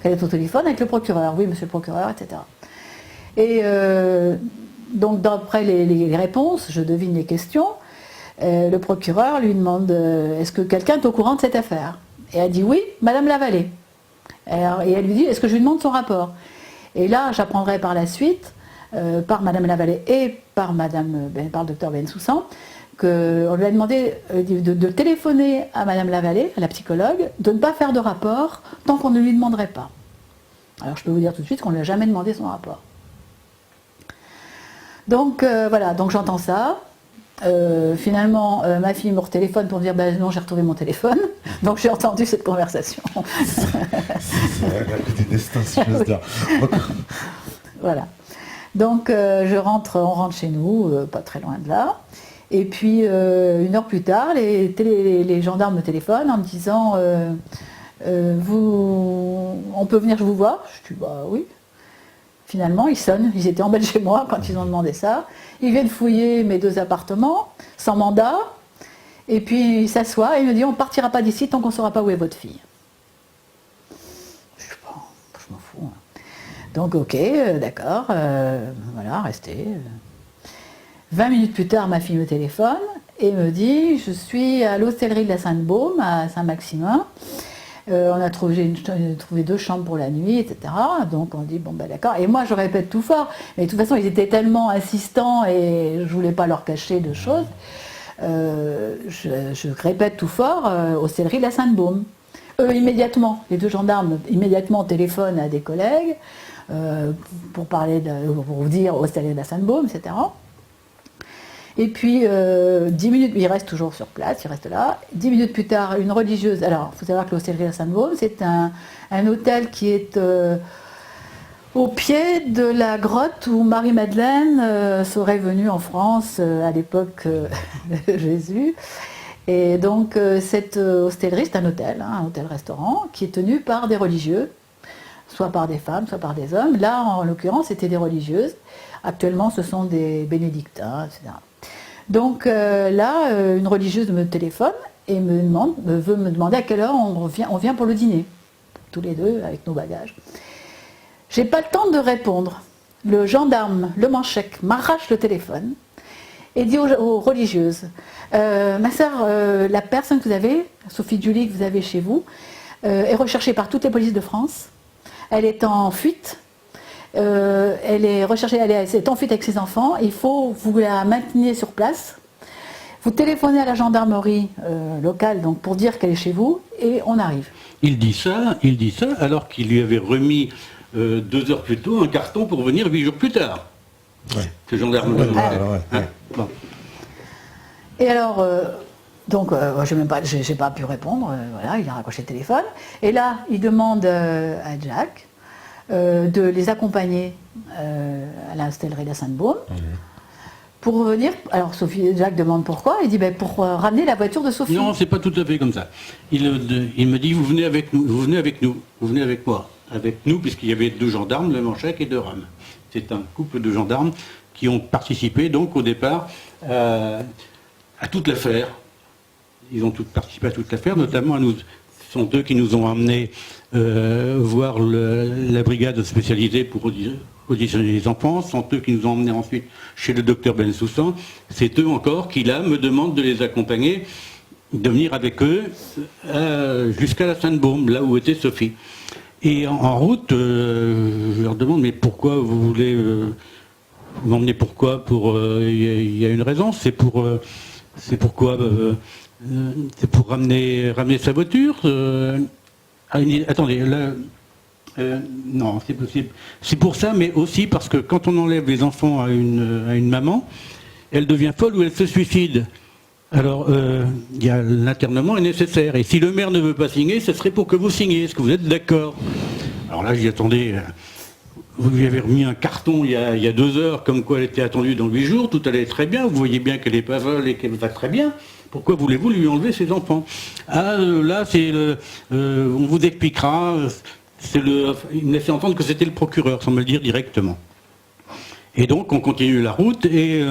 qu'elle est au téléphone avec le procureur. Oui, monsieur le procureur, etc. Et donc d'après les réponses, je devine les questions. Le procureur lui demande est-ce que quelqu'un est au courant de cette affaire? Et elle dit oui, Madame Lavallée. Et elle lui dit est-ce que je lui demande son rapport? Et là, j'apprendrai par la suite, par Madame Lavallée et par le docteur Bensoussan, qu'on lui a demandé de téléphoner à Madame Lavallée, à la psychologue, de ne pas faire de rapport tant qu'on ne lui demanderait pas. Alors je peux vous dire tout de suite qu'on ne lui a jamais demandé son rapport. Donc voilà, donc j'entends ça. Finalement, ma fille me retéléphone pour me dire ben non, j'ai retrouvé mon téléphone. Donc j'ai entendu cette conversation. C'est la du destin, si j'ose dire. Voilà. Donc on rentre chez nous, pas très loin de là. Et puis 1 heure plus tard, les gendarmes me téléphonent en me disant on peut venir vous voir? Je dis bah oui. Finalement, ils sonnent, ils étaient en bas de chez moi quand ils ont demandé ça. Ils viennent fouiller mes 2 appartements, sans mandat, et puis ils s'assoient et ils me disent on ne partira pas d'ici tant qu'on ne saura pas où est votre fille. Je dis bon, je m'en fous. Donc ok, d'accord, voilà, restez. 20 minutes plus tard, ma fille me téléphone et me dit je suis à l'hostellerie de la Sainte-Baume, à Saint-Maximin. On a trouvé 2 chambres pour la nuit, etc. Donc on dit bon ben d'accord. Et moi je répète tout fort, mais de toute façon ils étaient tellement insistants et je voulais pas leur cacher de choses. Je répète tout fort hostellerie de la Sainte-Baume. Eux immédiatement, les 2 gendarmes immédiatement téléphonent à des collègues pour vous dire hostellerie de la Sainte-Baume, etc. Et puis, 10 minutes, il reste toujours sur place, il reste là. 10 minutes plus tard, une religieuse. Alors, il faut savoir que l'hostellerie de la Sainte-Baume, c'est un hôtel qui est au pied de la grotte où Marie-Madeleine serait venue en France à l'époque de Jésus. Et donc, cette hostellerie, c'est un hôtel-restaurant, qui est tenu par des religieux, soit par des femmes, soit par des hommes. Là, en l'occurrence, c'était des religieuses. Actuellement, ce sont des bénédictins, etc. Donc là, une religieuse me téléphone et veut me demander à quelle heure on vient pour le dîner, tous les 2 avec nos bagages. J'ai pas le temps de répondre. Le gendarme, le manchec, m'arrache le téléphone et dit aux religieuses ma sœur, la personne que vous avez, Sophie Julie que vous avez chez vous, est recherchée par toutes les polices de France. Elle est en fuite. Elle est recherchée, elle est en fuite avec ses enfants. Il faut vous la maintenir sur place. Vous téléphonez à la gendarmerie locale donc, pour dire qu'elle est chez vous et on arrive. Il dit ça alors qu'il lui avait remis 2 heures plus tôt un carton pour venir 8 jours plus tard. Ouais. Ce gendarme. Bon. Et alors, j'ai pas pu répondre, voilà, il a raccroché le téléphone. Et là, il demande à Jack de les accompagner à la stellerie de la Sainte-Baume. Pour venir, alors Jack demande pourquoi, il dit pour ramener la voiture de Sophie. Non, c'est pas tout à fait comme ça. Il me dit, vous venez avec nous, vous venez avec moi, avec nous, puisqu'il y avait 2 gendarmes, Le Manchec et 2 Roms. C'est un couple de gendarmes qui ont participé donc au départ à toute l'affaire. Ils ont tous participé à toute l'affaire, notamment à nous. Ce sont eux qui nous ont emmenés voir la brigade spécialisée pour auditionner les enfants. Ce sont eux qui nous ont emmenés ensuite chez le docteur Bensoussan. C'est eux encore qui, là, me demandent de les accompagner, de venir avec eux jusqu'à la Sainte-Baume, là où était Sophie. Et en route, je leur demande, mais pourquoi vous voulez... vous m'emmenez pourquoi il y a une raison, c'est pour ramener sa voiture. Attendez, là, non, c'est possible. C'est pour ça, mais aussi parce que quand on enlève les enfants à une maman, elle devient folle ou elle se suicide. Alors, l'internement est nécessaire. Et si le maire ne veut pas signer, ce serait pour que vous signiez. Est-ce que vous êtes d'accord? Alors là, j'y attendais. Vous lui avez remis un carton il y a 2 heures, comme quoi elle était attendue dans 8 jours. Tout allait très bien. Vous voyez bien qu'elle n'est pas folle et qu'elle va très bien. Pourquoi voulez-vous lui enlever ses enfants? Ah, là, on vous expliquera. Il me laissait entendre que c'était le procureur, sans me le dire directement. Et donc, on continue la route et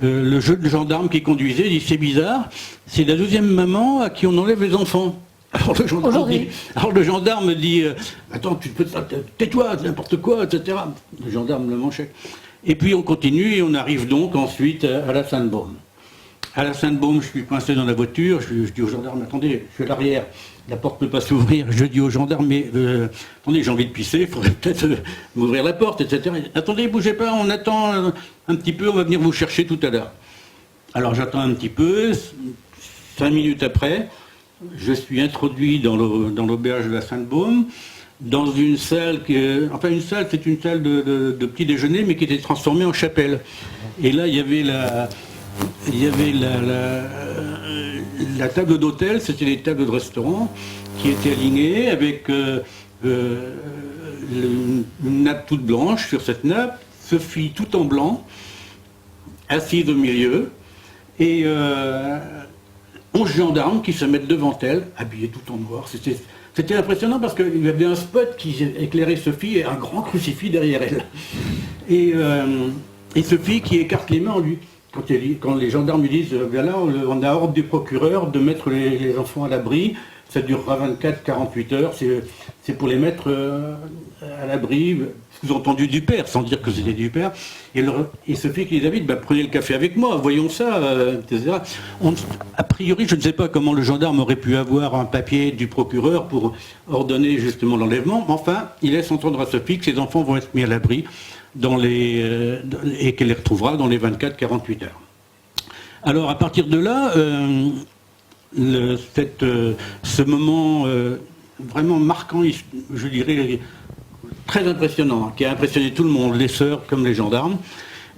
le gendarme qui conduisait dit, c'est bizarre, c'est la 2e maman à qui on enlève les enfants. Alors le gendarme dit, attends, tais-toi, n'importe quoi, etc. Le gendarme le manchait. Et puis on continue et on arrive donc ensuite à la Sainte-Baume. À la Sainte-Baume, je suis coincé dans la voiture, je dis au gendarme, attendez, je suis à l'arrière, la porte ne peut pas s'ouvrir. Je dis au gendarme, mais attendez, j'ai envie de pisser, il faudrait peut-être m'ouvrir la porte, etc. Attendez, bougez pas, on attend un petit peu, on va venir vous chercher tout à l'heure. Alors j'attends un petit peu, 5 minutes après, je suis introduit dans l'auberge de la Sainte-Baume, dans une salle une salle, c'est une salle de petit déjeuner, mais qui était transformée en chapelle. Et là, il y avait la table d'hôtel, c'était les tables de restaurant, qui étaient alignées avec une nappe toute blanche. Sur cette nappe, Sophie tout en blanc, assise au milieu, et 11 gendarmes qui se mettent devant elle, habillés tout en noir. C'était impressionnant parce qu'il y avait un spot qui éclairait Sophie et un grand crucifix derrière elle. Et Sophie qui écarte les mains en lui. Quand les gendarmes lui disent, là, on a ordre du procureur de mettre les enfants à l'abri, ça durera 24-48 heures, c'est pour les mettre à l'abri, sous-entendu du père, sans dire que c'était du père. Et Sophie qui les invite, prenez le café avec moi, voyons ça, etc. A priori, je ne sais pas comment le gendarme aurait pu avoir un papier du procureur pour ordonner justement l'enlèvement, mais enfin, il laisse entendre à Sophie que ses enfants vont être mis à l'abri et qu'elle les retrouvera dans les 24-48 heures. Alors à partir de là, ce moment vraiment marquant, je dirais très impressionnant, qui a impressionné tout le monde, les sœurs comme les gendarmes.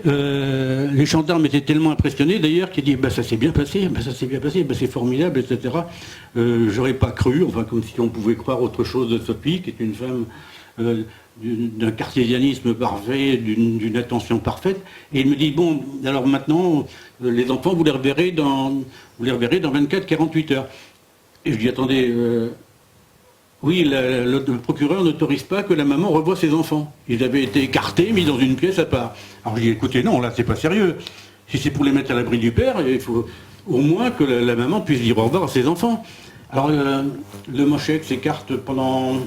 Les gendarmes étaient tellement impressionnés d'ailleurs qu'ils disent ça s'est bien passé, c'est formidable, etc. J'aurais pas cru, enfin comme si on pouvait croire autre chose de Sophie, qui est une femme d'un cartésianisme parfait, d'une attention parfaite. Et il me dit, bon, alors maintenant, les enfants, vous les reverrez dans 24-48 heures. Et je dis, attendez, oui, le procureur n'autorise pas que la maman revoie ses enfants. Ils avaient été écartés, mis dans une pièce à part. Alors je dis, écoutez, non, là, c'est pas sérieux. Si c'est pour les mettre à l'abri du père, il faut au moins que la maman puisse dire au revoir à ses enfants. Alors le Manchec s'écarte pendant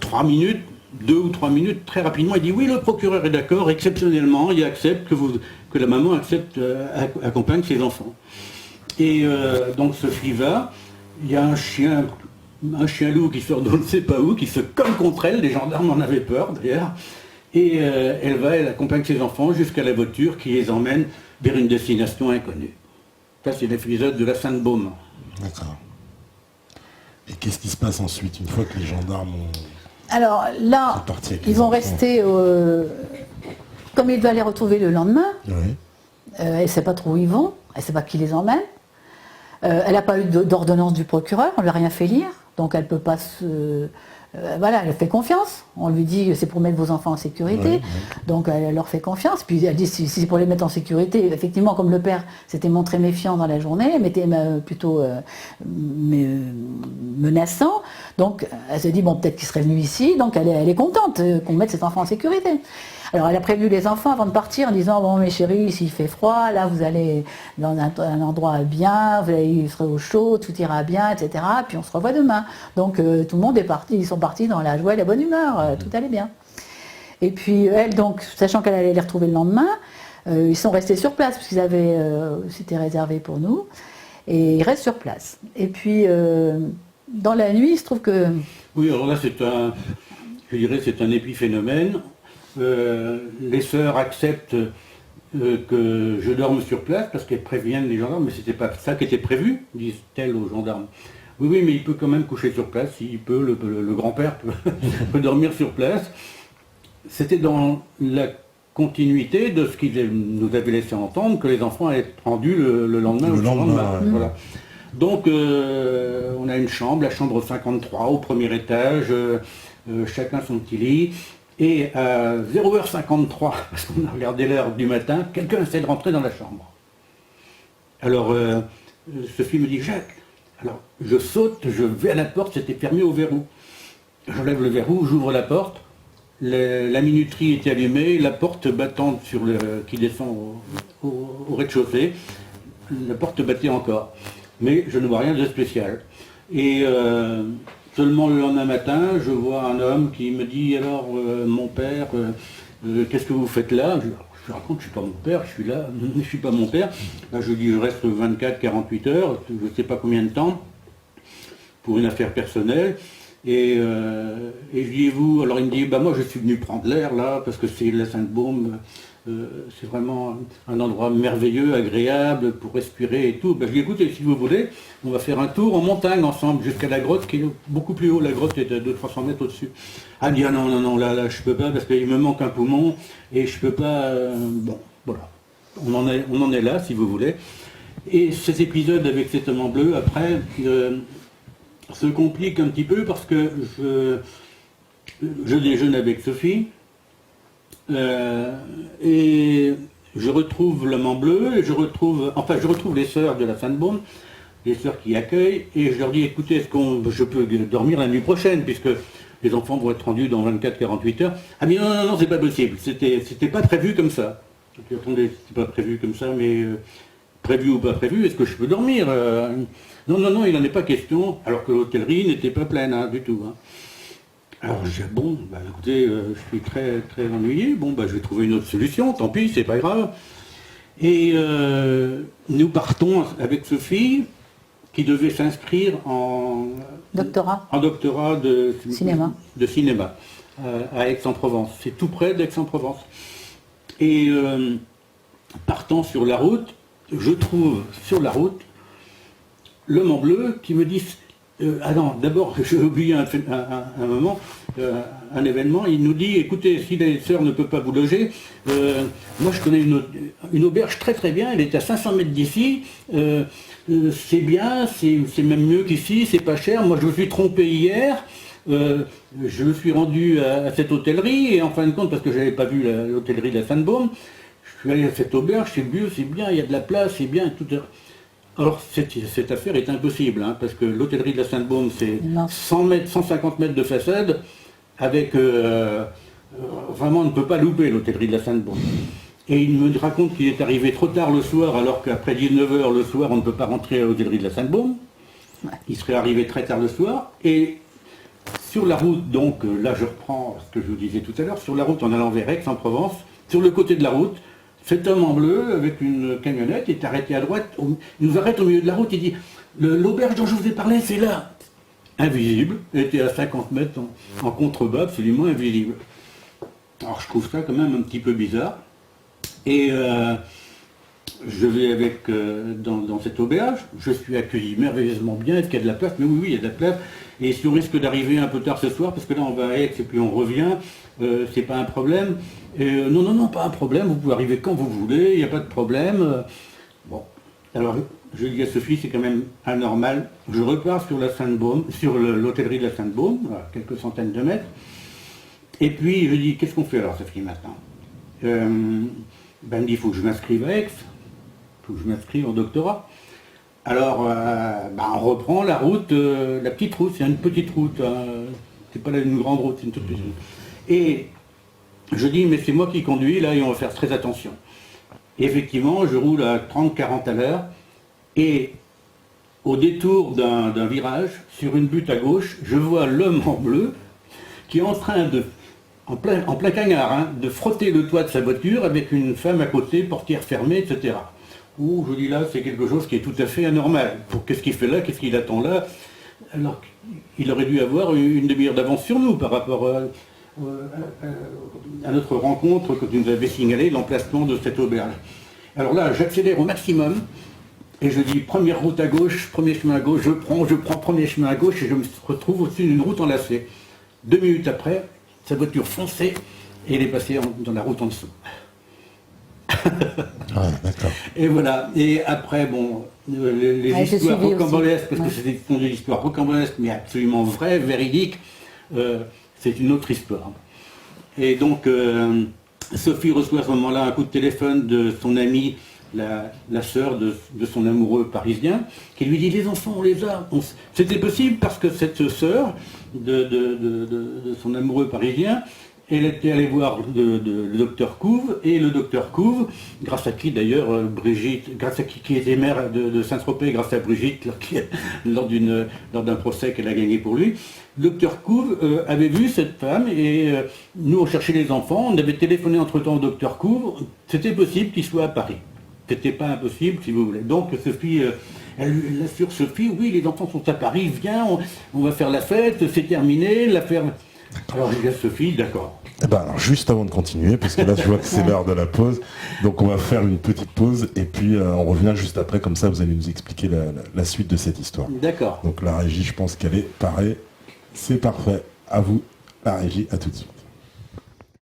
3 minutes, 2 ou 3 minutes, très rapidement, il dit oui, le procureur est d'accord, exceptionnellement, il accepte que la maman accompagne ses enfants. Et donc Sophie va, il y a un chien loup qui sort de on ne sait pas où, qui se colle contre elle, les gendarmes en avaient peur d'ailleurs, et elle accompagne ses enfants jusqu'à la voiture qui les emmène vers une destination inconnue. Ça, c'est l'épisode de la Sainte-Baume. D'accord. Et qu'est-ce qui se passe ensuite, une fois que les gendarmes ont... Alors là, C'est parti avec les ils vont enfants. rester... comme il doit les retrouver le lendemain, Oui. elle ne sait pas trop où ils vont, elle ne sait pas qui les emmène. Elle n'a pas eu d'ordonnance du procureur, on ne lui a rien fait lire, donc elle ne peut pas se... voilà, elle fait confiance. On lui dit que c'est pour mettre vos enfants en sécurité, Ouais, ouais. donc elle leur fait confiance. Puis elle dit si c'est pour les mettre en sécurité, effectivement, comme le père s'était montré méfiant dans la journée, mais était plutôt menaçant, donc elle se dit bon, peut-être qu'il serait venu ici, donc elle est contente qu'on mette cet enfant en sécurité. Alors elle a prévenu les enfants avant de partir en disant bon mes chéris, s'il fait froid, là vous allez dans un endroit bien, vous serez au chaud, tout ira bien, etc. Puis on se revoit demain. Donc tout le monde est parti, ils sont partis dans la joie et la bonne humeur, tout allait bien. Et puis elle, donc, sachant qu'elle allait les retrouver le lendemain, ils sont restés sur place, parce qu'ils avaient, c'était réservé pour nous, et ils restent sur place. Et puis dans la nuit, il se trouve que... Oui, alors là, je dirais, c'est un épiphénomène. Les sœurs acceptent que je dorme sur place parce qu'elles préviennent les gendarmes, mais c'était pas ça qui était prévu, disent-elles aux gendarmes. Oui, oui, mais il peut quand même coucher sur place, s'il peut, le grand-père peut dormir sur place. C'était dans la continuité de ce qu'ils nous avaient laissé entendre, que les enfants allaient être rendus le lendemain. Le ou lendemain, ouais. Voilà. Donc, on a une chambre, la chambre 53, au premier étage, chacun son petit lit. Et à 0h53, parce qu'on a regardé l'heure du matin, quelqu'un essaie de rentrer dans la chambre. Alors, Sophie me dit, Jacques, alors je saute, je vais à la porte, c'était fermé au verrou. J'enlève le verrou, j'ouvre la porte, la minuterie était allumée, la porte battante qui descend au rez-de-chaussée, la porte battait encore. Mais je ne vois rien de spécial. Et seulement le lendemain matin, je vois un homme qui me dit, alors mon père, qu'est-ce que vous faites là? Je raconte, je ne suis pas mon père, je suis là, je ne suis pas mon père. Là, je dis, je reste 24-48 heures, je ne sais pas combien de temps, pour une affaire personnelle. Et je dis, et vous? Alors il me dit, bah moi je suis venu prendre l'air là, parce que c'est la Sainte-Baume, c'est vraiment un endroit merveilleux, agréable, pour respirer et tout. Ben, je dis, écoutez, si vous voulez, on va faire un tour en montagne ensemble, jusqu'à la grotte, qui est beaucoup plus haut. La grotte est à 200-300 mètres au-dessus. Ah, dit, ah non, non, non, là, je peux pas, parce qu'il me manque un poumon, et je peux pas... bon, voilà. On en est là, si vous voulez. Et cet épisode avec cet homme en bleu, après, se complique un petit peu, parce que je déjeune avec Sophie, et je retrouve l'homme en bleu, et je retrouve les sœurs de la Sainte-Baume, les sœurs qui accueillent, et je leur dis, écoutez, est-ce que je peux dormir la nuit prochaine, puisque les enfants vont être rendus dans 24-48 heures. Ah mais non, non, non, c'est pas possible, c'était pas prévu comme ça. Je dis, attendez, c'est pas prévu comme ça, mais prévu ou pas prévu, est-ce que je peux dormir? Non, non, non, il n'en est pas question, alors que l'hôtellerie n'était pas pleine, hein, du tout. Hein. Alors je dis, bon, bah, écoutez, je suis très, très ennuyé, bon, bah, je vais trouver une autre solution, tant pis, c'est pas grave. Et nous partons avec Sophie, qui devait s'inscrire en Doctorat. de Cinéma. à Aix-en-Provence. C'est tout près d'Aix-en-Provence. Et partant sur la route, je trouve sur la route l'homme en bleu qui me dit... ah non, d'abord, j'ai oublié un moment, un événement. Il nous dit, écoutez, si les sœurs ne peuvent pas vous loger, moi je connais une auberge très très bien, elle est à 500 mètres d'ici, c'est bien, c'est même mieux qu'ici, c'est pas cher. Moi je me suis trompé hier, je me suis rendu à cette hôtellerie, et en fin de compte, parce que je n'avais pas vu l'hôtellerie de la Sainte-Baume, je suis allé à cette auberge, c'est mieux, c'est bien, il y a de la place, c'est bien, tout. Alors cette affaire est impossible, hein, parce que l'hôtellerie de la Sainte-Baume, c'est 100 mètres, 150 mètres de façade, avec... vraiment, on ne peut pas louper l'hôtellerie de la Sainte-Baume. Et il me raconte qu'il est arrivé trop tard le soir, alors qu'après 19h le soir, on ne peut pas rentrer à l'hôtellerie de la Sainte-Baume. Ouais. Il serait arrivé très tard le soir. Et sur la route, donc, là je reprends ce que je vous disais tout à l'heure, sur la route en allant vers Aix-en-Provence, sur le côté de la route, cet homme en bleu, avec une camionnette, est arrêté à droite, il nous arrête au milieu de la route, il dit « L'auberge dont je vous ai parlé, c'est là !» Invisible, il était à 50 mètres en contrebas, absolument invisible. Alors je trouve ça quand même un petit peu bizarre. Et je vais avec dans cette auberge, je suis accueilli merveilleusement bien, est-ce qu'il y a de la place? Mais oui, oui, il y a de la place. Et si on risque d'arriver un peu tard ce soir, parce que là on va à Aix et puis on revient, c'est pas un problème. Non, non, non, pas un problème, vous pouvez arriver quand vous voulez, il n'y a pas de problème. Bon, alors je dis à Sophie, c'est quand même anormal. Je repars sur la Sainte-Baume, sur l'hôtellerie de la Sainte-Baume, à quelques centaines de mètres. Et puis je dis, qu'est-ce qu'on fait alors Sophie maintenant? Elle me dit, il faut que je m'inscrive à Aix, il faut que je m'inscrive en doctorat. Alors, on reprend la route, la petite route, c'est une petite route, hein. C'est pas une grande route, c'est une toute petite route. Et je dis, mais c'est moi qui conduis, là, et on va faire très attention. Et effectivement, je roule à 30-40 à l'heure, et au détour d'un virage, sur une butte à gauche, je vois l'homme en bleu qui est en train de, en plein cagnard, hein, de frotter le toit de sa voiture avec une femme à côté, portière fermée, etc. Ouh, je dis là, c'est quelque chose qui est tout à fait anormal. Qu'est-ce qu'il fait là? Qu'est-ce qu'il attend là? Alors qu'il aurait dû avoir une demi-heure d'avance sur nous par rapport à notre rencontre que tu nous avais signalé, l'emplacement de cette auberge. Alors là, j'accélère au maximum et je dis première route à gauche, premier chemin à gauche, je prends premier chemin à gauche et je me retrouve au-dessus d'une route enlacée. 2 minutes après, sa voiture fonçait et elle est passée dans la route en dessous. Ah, d'accord. Et voilà. Et après, bon, les histoires rocambolesques, parce que ce sont des histoires rocambolesques, mais absolument vraies, véridiques, c'est une autre histoire. Et donc, Sophie reçoit à ce moment-là un coup de téléphone de son amie, la sœur de son amoureux parisien, qui lui dit, les enfants, on les a. C'était possible parce que cette sœur de son amoureux parisien, elle était allée voir le docteur Couve, et le docteur Couve, grâce à qui d'ailleurs Brigitte, grâce à qui était maire de Saint-Tropez, grâce à Brigitte, lors d'un procès qu'elle a gagné pour lui, le docteur Couve avait vu cette femme, et nous on cherchait les enfants, on avait téléphoné entre-temps au docteur Couve, c'était possible qu'il soit à Paris. C'était pas impossible, si vous voulez. Donc Sophie, elle assure Sophie, oui, les enfants sont à Paris, viens, on va faire la fête, c'est terminé, l'affaire... Alors je dis à Sophie, d'accord. Eh ben, alors, juste avant de continuer, parce que là je vois que c'est l'heure de la pause, donc on va faire une petite pause et puis on revient juste après, comme ça vous allez nous expliquer la suite de cette histoire. D'accord. Donc la régie, je pense qu'elle est parée, c'est parfait. À vous, la régie, à tout de suite.